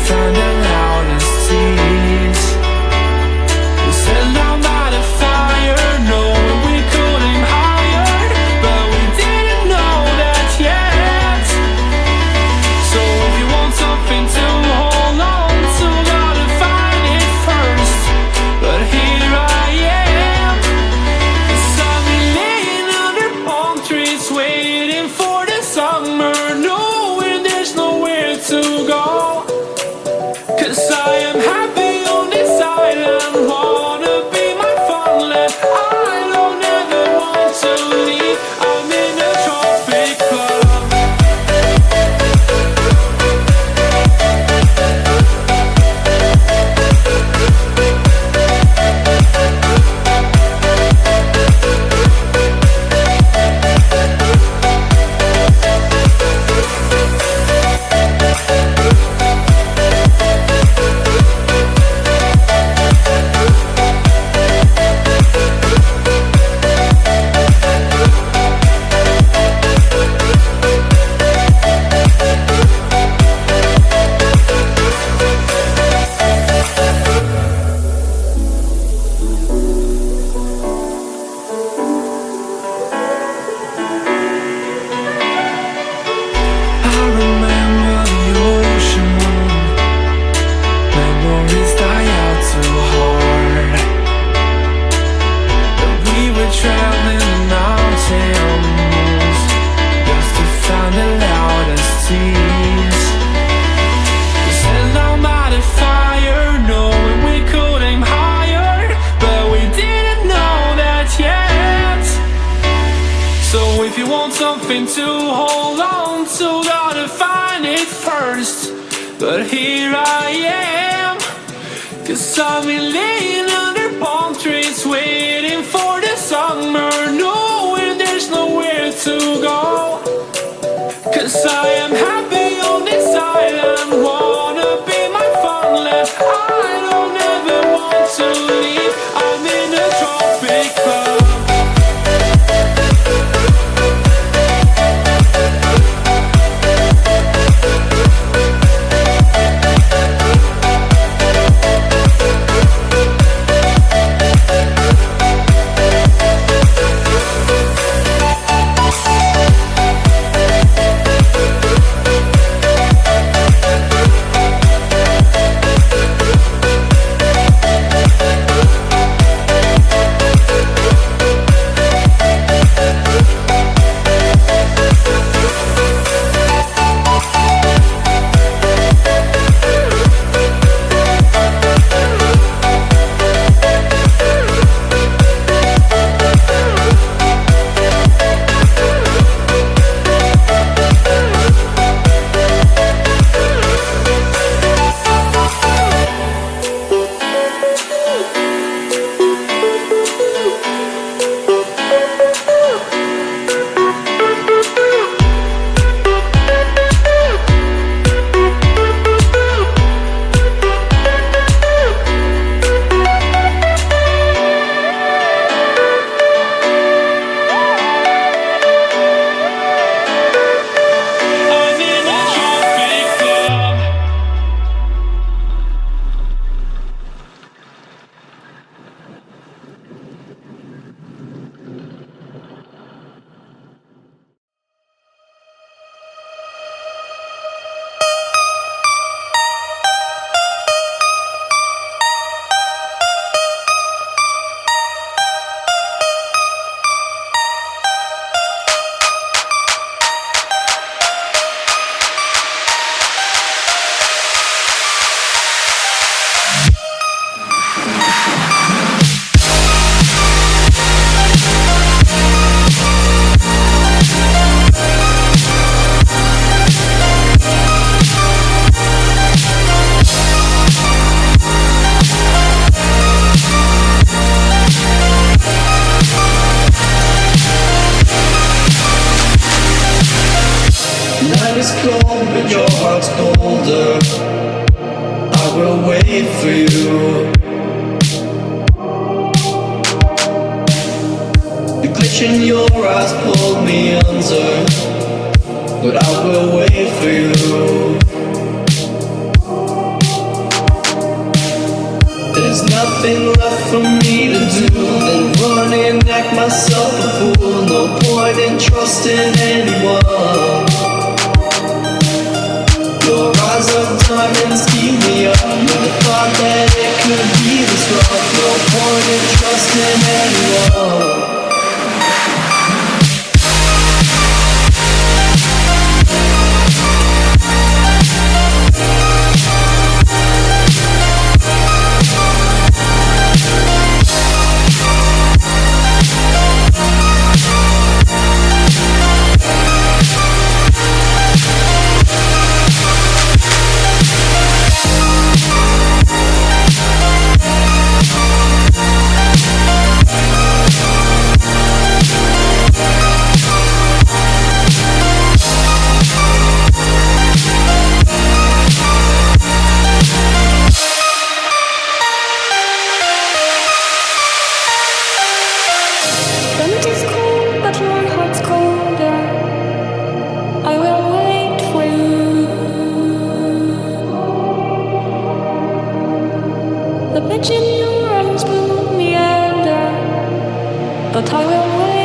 find the loudest tease. We set our mind on fire, knowing we could aim higher, but we didn't know that yet. So if you want something to hold on to, gotta find it first. But here I am, 'cause I've been laying under palm trees, waiting for the summer, knowing there's nowhere to go. 'Cause I am happy on this island, wanna be my farmland. I don't ever want to leave, I'm in a tropic club. I remember the ocean moon, memories die out too hard. But we were traveling the mountains just to find the loudest tease. We set our mind on fire, knowing we could aim higher, but we didn't know that yet. So if you want something to hold on to, gotta find it first. But here I am, 'cause I've been laying under palm trees, waiting for the summer, knowing there's nowhere to go. 'Cause I am happy on this island, wanna be my farmland. I don't ever want to leave, I'm in a tropic club. is cold, but your heart's colder. I will wait for you. The glitch in your eyes pulled me under, but I will wait for you. There's nothing left for me to do than run and act myself a fool. No point in trusting anyone. Your eyes of diamonds keep me up with the thought that it could be this rough. No point in trusting anyone. The pitch in your eyes will meander, but I will wait.